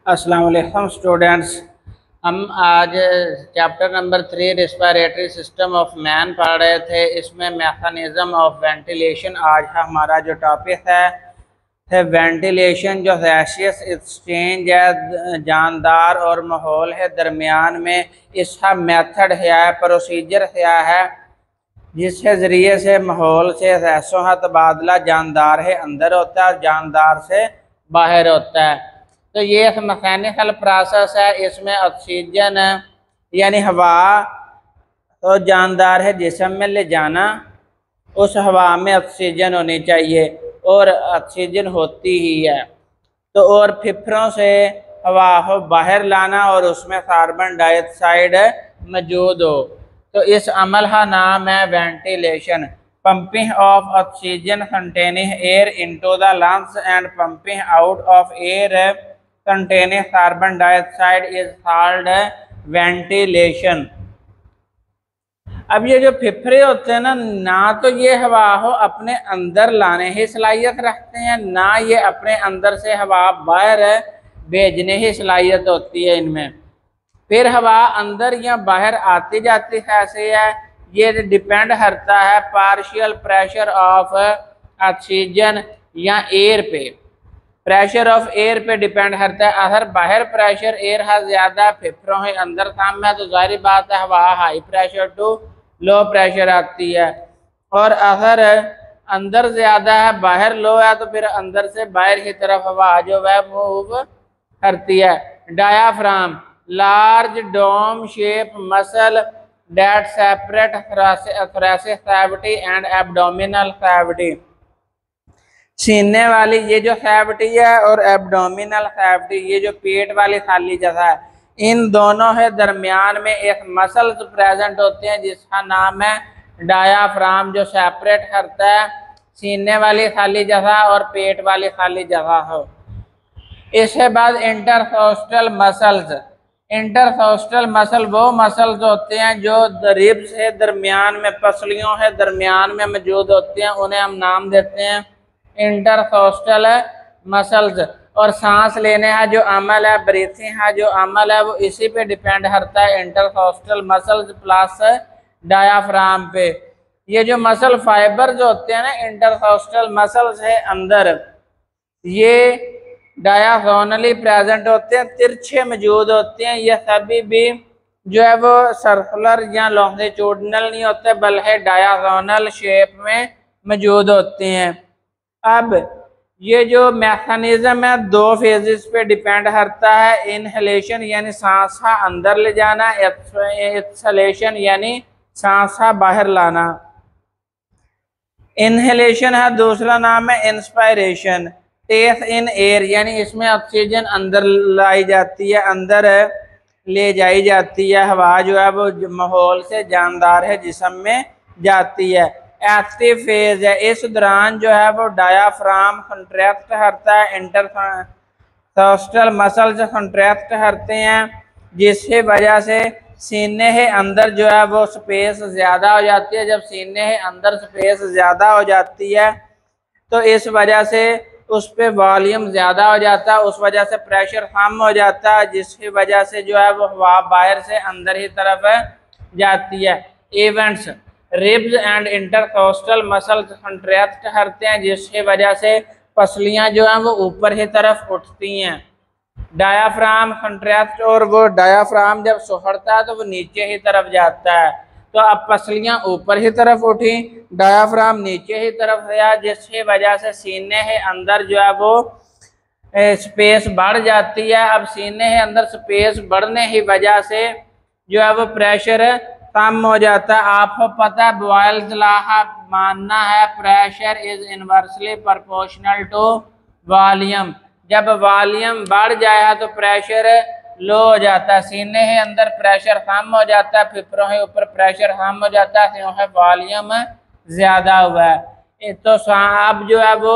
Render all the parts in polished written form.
अस्सलाम वालेकुम स्टूडेंट्स। हम आज chapter number 3 respiratory system of man पढ़ रहे थे। इसमें मैकेनिज्म ऑफ वेंटिलेशन आज हमारा जो टॉपिक है वेंटिलेशन जो गैसियस एक्सचेंज है जानदार और माहौल है दरमियान में, इसका मेथड क्या है, प्रोसीजर क्या है जिसके ज़रिए से माहौल से गैसों का तबादला जानदार है अंदर होता है और जानदार से बाहर होता है। तो ये एक मैकेनिकल प्रोसेस है। इसमें ऑक्सीजन यानी हवा तो जानदार है जिस्म में ले जाना, उस हवा में ऑक्सीजन होनी चाहिए और ऑक्सीजन होती ही है। तो और फेफड़ों से हवा को बाहर लाना और उसमें कार्बन डाइऑक्साइड मौजूद हो। तो इस अमल का नाम है ventilation. Pumping of oxygen containing air into the lungs and pumping out of air containing carbon dioxide is called ventilation. अब ये जो फेफड़े होते हैं ना तो ये हवा को अपने अंदर लाने की सलाहियत रखते हैं, ना ये अपने अंदर से हवा बाहर भेजने की सलाहियत होती है इनमें। फिर हवा अंदर या बाहर आती जाती कैसे है, ये डिपेंड करता है पार्शियल प्रेशर ऑफ ऑक्सीजन या एयर पे। प्रेशर ऑफ एयर पे डिपेंड करता है। अगर बाहर प्रेशर एयर है ज़्यादा, फेफड़ों के अंदर कम है, तो जाहिर बात है हवा high pressure to low pressure आती है। और अगर अंदर ज़्यादा है बाहर लो है तो फिर अंदर से बाहर की तरफ हवा जो है मूव करती है। Diaphragm large dome shape muscle that separate thoracic cavity and abdominal cavity. सीने वाली ये जो कैविटी है और एब्डोमिनल कैविटी ये जो पेट वाली खाली जगह है, इन दोनों के दरमियान में एक मसल्स प्रेजेंट होते हैं जिसका नाम है डायाफ्राम, जो सेपरेट करता है सीने वाली खाली जगह और पेट वाली खाली जगह हो। इसके बाद इंटरकोस्टल मसल्स। इंटरकोस्टल मसल वो मसल्स होते हैं जो रिब्स के दरमियान में, पसलियों के दरमियान में मौजूद होते हैं, उन्हें हम नाम देते हैं इंटरकोस्टल मसल्स। और सांस लेने का जो अमल है, ब्रीथिंग का जो अमल है, वो इसी पे डिपेंड करता है, इंटरकोस्टल मसल्स प्लस डायाफ्राम पे। ये जो मसल फाइबर जो होते हैं ना इंटरकोस्टल मसल्स है अंदर, ये डायागोनली प्रेजेंट होते हैं, तिरछे मौजूद होते हैं। ये सभी भी जो है वो सर्कुलर या लॉन्गिट्यूडनल नहीं होते बल्कि डायागोनल शेप में मौजूद होते हैं। अब ये जो मैकेनिज्म है दो फेजेस पे डिपेंड करता है। इनहेलेशन यानी सांस का अंदर ले जाना, एक्सहेलेशन यानी सांस का बाहर लाना। इनहेलेशन है, दूसरा नाम है इंस्पायरेशन। टेक इन एयर यानी इसमें ऑक्सीजन अंदर लाई जाती है, अंदर ले जाई जाती है, हवा जो है वो माहौल से जानदार है जिस्म में जाती है। एक्टिव फेज है, इस दौरान जो है वो डायाफ्राम कंट्रैक्ट करता है, इंटरकोस्टल मसल्स कंट्रैक्ट करते हैं, जिसकी वजह से सीने के अंदर जो है वो स्पेस ज़्यादा हो जाती है। जब सीने के अंदर स्पेस ज़्यादा हो जाती है तो इस वजह से उस पर वॉल्यूम ज़्यादा हो जाता है, उस वजह से प्रेशर कम हो जाता है, जिसकी वजह से जो है वो हवा बाहर से अंदर ही तरफ जाती है। Events ribs and intercostal muscles contract करते हैं, जिसकी वजह से पसलियां जो हैं वो ऊपर की तरफ उठती हैं। डायाफ्राम कंट्रैक्ट, और वो डायाफ्राम जब सुखड़ता है तो वो नीचे की तरफ जाता है। तो अब पसलियां ऊपर की तरफ उठी, डायाफ्राम नीचे की तरफ गया, जिसकी वजह से सीने के अंदर जो है वो स्पेस बढ़ जाती है। अब सीने के अंदर स्पेस बढ़ने की वजह से जो है वो प्रेशर कम हो जाता है। आपको पता है बॉयल्स लॉ का मानना है pressure is inversely proportional to volume. जब वॉल्यूम बढ़ जाए तो प्रेशर लो हो जाता है, सीने के अंदर प्रेशर कम हो जाता है, फेफड़ों के ऊपर प्रेशर कम हो जाता है क्योंकि वॉल्यूम ज़्यादा हुआ है। तो अब जो है वो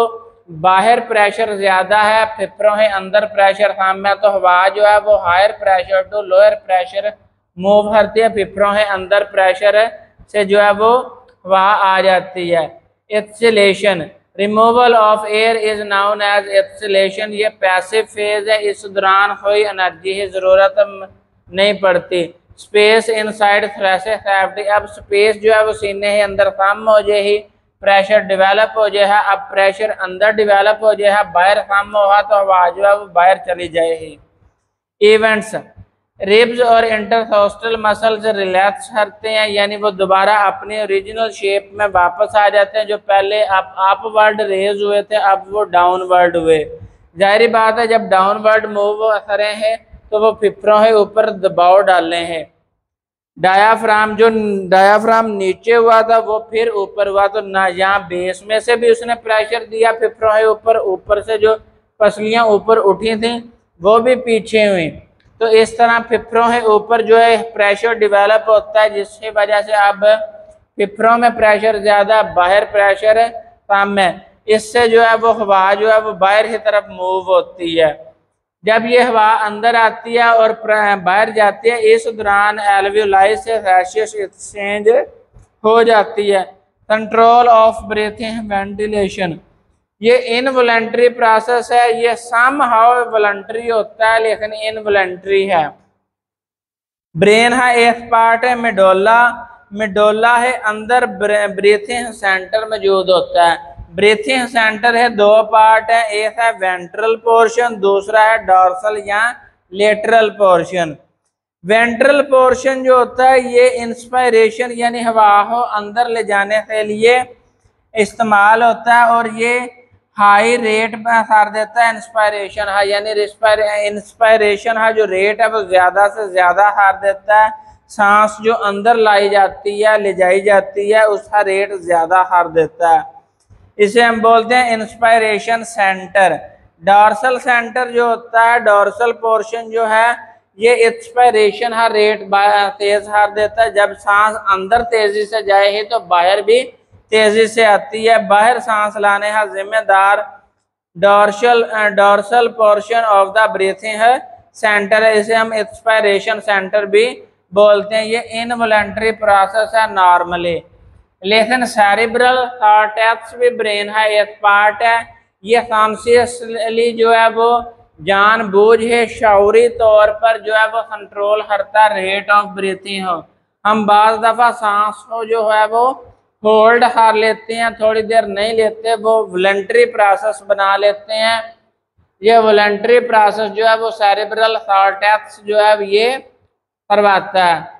बाहर प्रेशर ज़्यादा है, फेफड़ों के अंदर प्रेशर कम है, तो हवा जो है वो higher pressure to lower pressure move करती है, फेफड़ों के अंदर प्रेशर से जो है वो हवा आ जाती है। Exhalation removal of air is known as exhalation, ये पैसिव फेज है, इस दौरान कोई एनर्जी की ज़रूरत नहीं पड़ती। स्पेस इनसाइड थ्रेशेस हैव, अब स्पेस जो है वो सीने के अंदर कम हो जाएगी, प्रेशर डेवलप हो जाए, अब प्रेशर अंदर डेवलप हो जाए, बाहर कम होगा तो हवा जो है वो बाहर चली जाएगी। इवेंट्स, रिब्स और इंटरकोस्टल मसल्स रिलैक्स करते हैं, यानी वो दोबारा अपनी ओरिजिनल शेप में वापस आ जाते हैं। जो पहले अपवर्ड रेज हुए थे अब वो डाउनवर्ड हुए। जाहिर बात है जब डाउनवर्ड मूव कर रहे हैं तो वो फेफड़ों के ऊपर दबाव डाले हैं। डायाफ्राम, जो डायाफ्राम नीचे हुआ था वो फिर ऊपर हुआ, तो ना यहाँ बेस में से भी उसने प्रेशर दिया फेफड़ों के ऊपर, ऊपर से जो पसलियाँ ऊपर उठी थी वो भी पीछे हुई। तो इस तरह फेफड़ों के ऊपर जो है प्रेशर डेवलप होता है, जिसकी वजह से अब फेफड़ों में प्रेशर ज़्यादा, बाहर प्रेशर कम है। इससे जो है वो हवा जो है वो बाहर की तरफ मूव होती है। जब ये हवा अंदर आती है और बाहर जाती है, इस दौरान एल्वियोलाई से गैसियस एक्सचेंज हो जाती है। कंट्रोल ऑफ ब्रीथिंग वेंटिलेशन, ये इनवॉलंटरी प्रोसेस है, ये समहाउ वॉलंटरी होता है लेकिन इनवॉलंटरी है। ब्रेन है एक पार्ट है, मेडोला, मेडोला है अंदर ब्रीथिंग सेंटर मौजूद होता है। ब्रीथिंग सेंटर है दो पार्ट है, एक है वेंट्रल पोर्शन, दूसरा है डॉर्सल या लेटरल पोर्शन। वेंट्रल पोर्शन जो होता है ये इंस्पायरेशन यानी हवा को अंदर ले जाने के लिए इस्तेमाल होता है और ये हाई रेट में कर देता है इंस्पायरेशन है, यानी इंस्पायरेशन है जो रेट है वो ज़्यादा से ज़्यादा कर देता है। सांस जो अंदर लाई जाती है ले जाई जाती है उसका रेट ज़्यादा कर देता है। इसे हम बोलते हैं इंस्पायरेशन सेंटर। डॉर्सल सेंटर जो होता है, डॉर्सल पोर्शन जो है ये इंस्पायरेशन का रेट तेज कर देता है। जब सांस अंदर तेजी से जाएगी तो बाहर भी तेजी से आती है। बाहर सांस लाने का जिम्मेदार dorsal portion of the breathing centre है, इसे हम इंस्पायरेशन सेंटर भी बोलते हैं। ये इनवॉलंटरी प्रोसेस है नॉर्मली, लेकिन सेरिब्रल कॉर्टेक्स भी ब्रेन है एक पार्ट है, ये कॉन्शियसली जो है वो जानबूझ है शऊरी तौर पर जो है वो कंट्रोल करता है रेट ऑफ ब्रीथिंग हो। हम बाज़ दफ़ा सांस को जो है वो होल्ड कर लेते हैं, थोड़ी देर नहीं लेते, वो वॉलंटरी प्रोसेस बना लेते हैं। ये वॉलंटरी प्रोसेस जो है वो सेरिब्रल कॉर्टेक्स जो है ये करवाता है।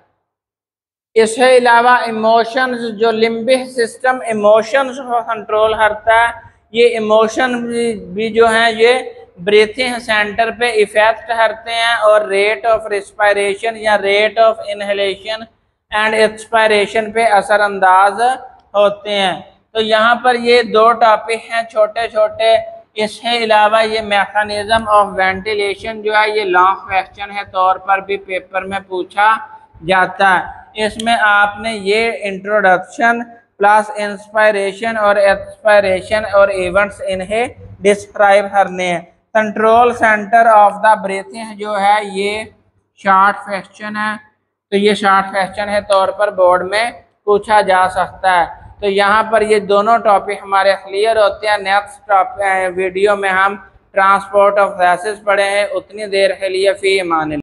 इसके अलावा इमोशंस, जो लिम्बिक सिस्टम इमोशंस को कंट्रोल करता है, ये इमोशन भी जो हैं ये ब्रीथिंग सेंटर पे इफेक्ट करते हैं और रेट ऑफ रिस्पायरेशन या rate of inhalation and expiration पे असरअंदाज होते हैं। तो यहाँ पर ये दो टॉपिक हैं छोटे छोटे। इसके अलावा ये मैकेनिज्म ऑफ वेंटिलेशन जो है ये लॉन्ग क्वेश्चन है तौर पर भी पेपर में पूछा जाता है। इसमें आपने ये इंट्रोडक्शन प्लस इंस्पायरेशन और एक्सपायरेशन और इवेंट्स इन्हें डिस्क्राइब करने हैं। Control centre of the breathing जो है ये शॉर्ट क्वेश्चन है, तो ये शॉर्ट क्वेश्चन है तौर पर बोर्ड में पूछा जा सकता है। तो यहाँ पर ये दोनों टॉपिक हमारे क्लियर होते हैं। नेक्स्ट वीडियो में हम ट्रांसपोर्ट ऑफ गैसेस पढ़े हैं। उतनी देर के लिए फी अमान।